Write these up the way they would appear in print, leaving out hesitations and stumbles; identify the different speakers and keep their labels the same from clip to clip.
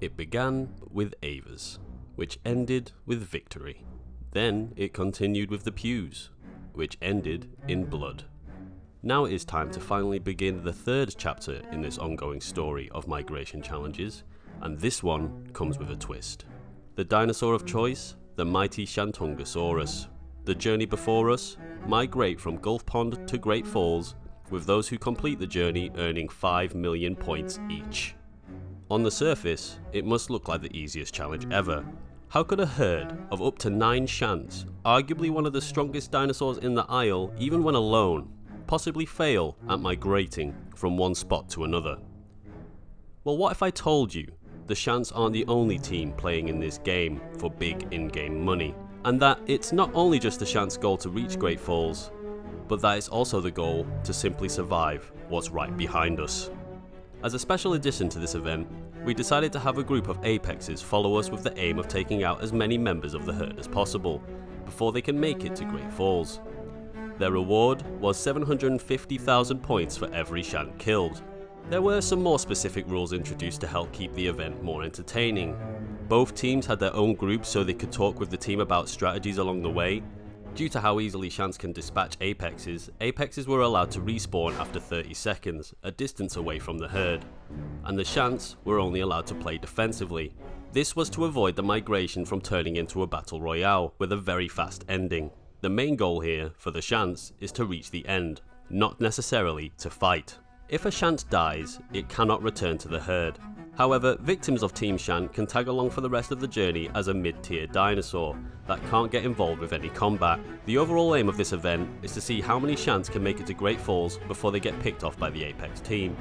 Speaker 1: It began with Avers, which ended with victory. Then it continued with the Pews, which ended in blood. Now it is time to finally begin the third chapter in this ongoing story of migration challenges, and this one comes with a twist. The dinosaur of choice, the mighty Shantungosaurus. The journey before us, migrate from Gulf Pond to Great Falls, with those who complete the journey earning 5 million points each. On the surface, it must look like the easiest challenge ever. How could a herd of up to 9 Shants, arguably one of the strongest dinosaurs in the Isle even when alone, possibly fail at migrating from one spot to another? Well, what if I told you the Shants aren't the only team playing in this game for big in-game money, and that it's not only just the Shants' goal to reach Great Falls, but that it's also the goal to simply survive what's right behind us. As a special addition to this event, we decided to have a group of Apexes follow us with the aim of taking out as many members of the herd as possible before they can make it to Great Falls. Their reward was 750,000 points for every Shant killed. There were some more specific rules introduced to help keep the event more entertaining. Both teams had their own groups so they could talk with the team about strategies along the way. Due to how easily Shants can dispatch Apexes, Apexes were allowed to respawn after 30 seconds, a distance away from the herd, and the Shants were only allowed to play defensively. This was to avoid the migration from turning into a battle royale with a very fast ending. The main goal here for the Shants is to reach the end, not necessarily to fight. If a Shant dies, it cannot return to the herd. However, victims of Team Shant can tag along for the rest of the journey as a mid-tier dinosaur that can't get involved with any combat. The overall aim of this event is to see how many Shants can make it to Great Falls before they get picked off by the Apex team.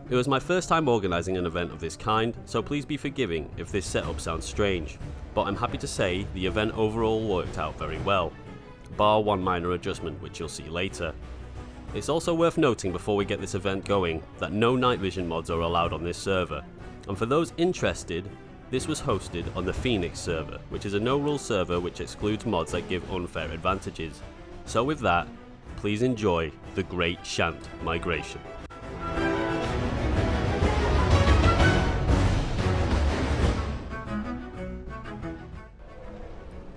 Speaker 1: It was my first time organising an event of this kind, so please be forgiving if this setup sounds strange, but I'm happy to say the event overall worked out very well, bar one minor adjustment which you'll see later. It's also worth noting before we get this event going that no night vision mods are allowed on this server. And for those interested, this was hosted on the Phoenix server, which is a no-rules server which excludes mods that give unfair advantages. So with that, please enjoy the Great Shant Migration.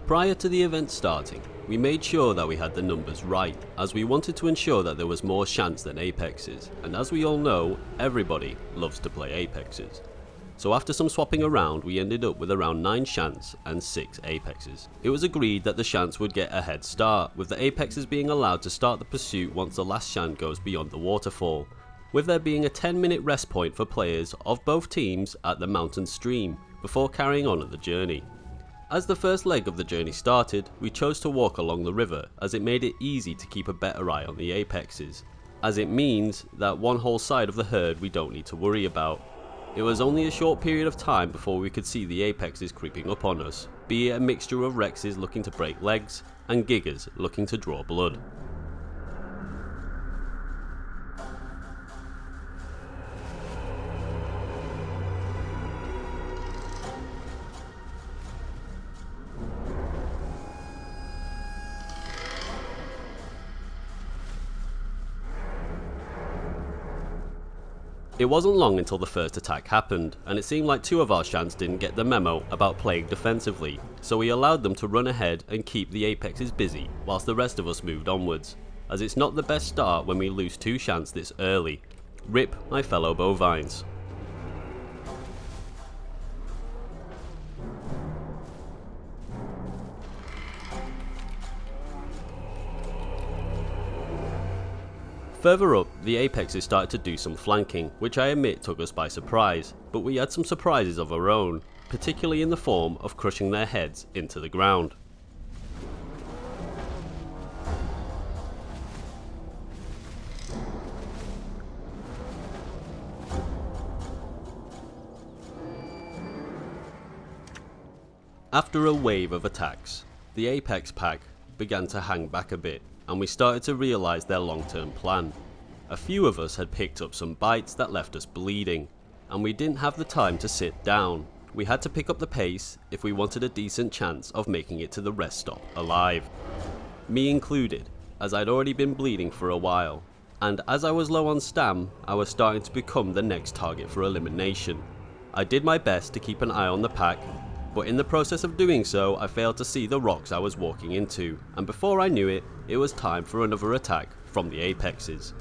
Speaker 1: Prior to the event starting, we made sure that we had the numbers right, as we wanted to ensure that there was more Shants than Apexes, and as we all know, everybody loves to play Apexes. So after some swapping around, we ended up with around 9 Shants and 6 Apexes. It was agreed that the Shants would get a head start, with the Apexes being allowed to start the pursuit once the last Shant goes beyond the waterfall, with there being a 10-minute rest point for players of both teams at the mountain stream, before carrying on at the journey. As the first leg of the journey started, we chose to walk along the river, as it made it easy to keep a better eye on the Apexes, as it means that one whole side of the herd we don't need to worry about. It was only a short period of time before we could see the Apexes creeping up on us, be it a mixture of Rexes looking to break legs and Gigas looking to draw blood. It wasn't long until the first attack happened, and it seemed like 2 of our Shants didn't get the memo about playing defensively, so we allowed them to run ahead and keep the Apexes busy whilst the rest of us moved onwards, as it's not the best start when we lose 2 Shants this early. Rip my fellow bovines. Further up, the Apexes started to do some flanking, which I admit took us by surprise, but we had some surprises of our own, particularly in the form of crushing their heads into the ground. After a wave of attacks, the Apex pack began to hang back a bit, and we started to realise their long-term plan. A few of us had picked up some bites that left us bleeding, and we didn't have the time to sit down. We had to pick up the pace if we wanted a decent chance of making it to the rest stop alive. Me included, as I'd already been bleeding for a while, and as I was low on stam, I was starting to become the next target for elimination. I did my best to keep an eye on the pack, but in the process of doing so I failed to see the rocks I was walking into, and before I knew it, it was time for another attack from the apexes.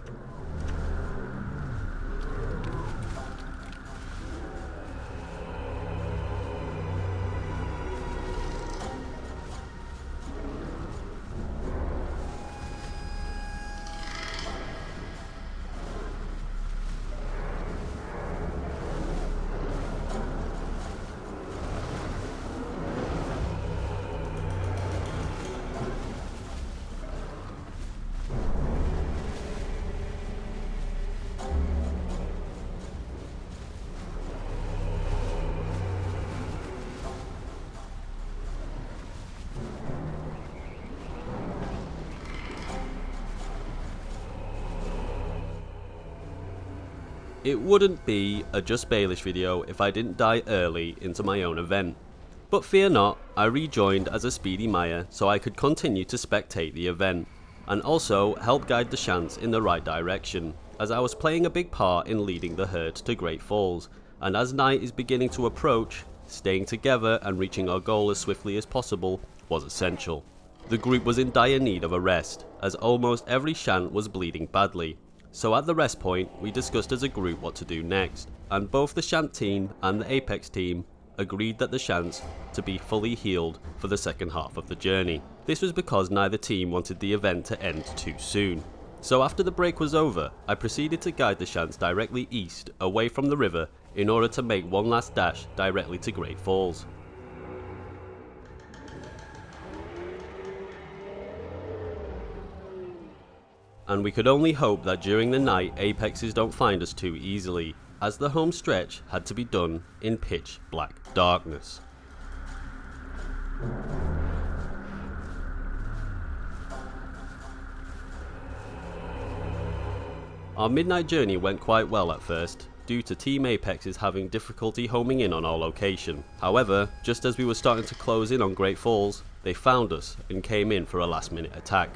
Speaker 1: It wouldn't be a JustBaelish video if I didn't die early into my own event. But fear not, I rejoined as a speedy Maya so I could continue to spectate the event, and also help guide the Shants in the right direction, as I was playing a big part in leading the herd to Great Falls, and as night is beginning to approach, staying together and reaching our goal as swiftly as possible was essential. The group was in dire need of a rest, as almost every Shant was bleeding badly. So at the rest point, we discussed as a group what to do next, and both the Shant team and the Apex team agreed that the Shants to be fully healed for the second half of the journey. This was because neither team wanted the event to end too soon. So after the break was over, I proceeded to guide the Shants directly east, away from the river, in order to make one last dash directly to Great Falls. And we could only hope that during the night apexes don't find us too easily, as the home stretch had to be done in pitch black darkness. Our midnight journey went quite well at first, due to Team Apex's having difficulty homing in on our location. However, just as we were starting to close in on Great Falls, they found us and came in for a last minute attack.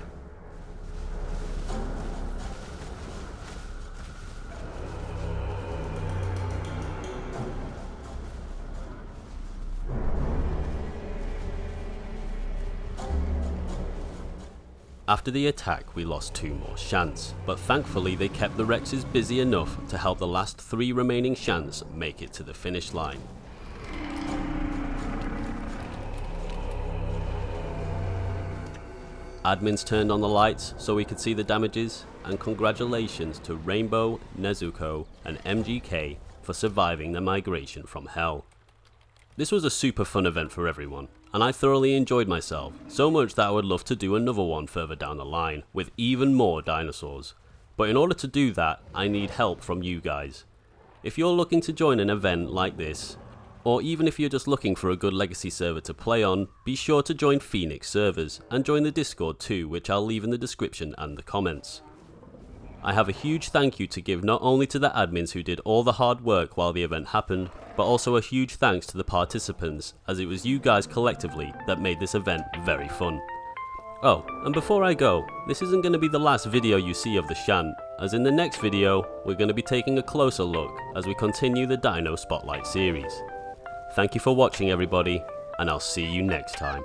Speaker 1: After the attack we lost 2 more Shants, but thankfully they kept the Rexes busy enough to help the last 3 remaining Shants make it to the finish line. Admins turned on the lights so we could see the damages, and congratulations to Rainbow, Nezuko and MGK for surviving the migration from hell. This was a super fun event for everyone, and I thoroughly enjoyed myself, so much that I would love to do another one further down the line, with even more dinosaurs. But in order to do that, I need help from you guys. If you're looking to join an event like this, or even if you're just looking for a good legacy server to play on, be sure to join Phoenix servers, and join the Discord too, which I'll leave in the description and the comments. I have a huge thank you to give not only to the admins who did all the hard work while the event happened, but also a huge thanks to the participants, as it was you guys collectively that made this event very fun. Oh, and before I go, this isn't going to be the last video you see of the Shant, as in the next video we're going to be taking a closer look as we continue the Dino Spotlight series. Thank you for watching everybody, and I'll see you next time.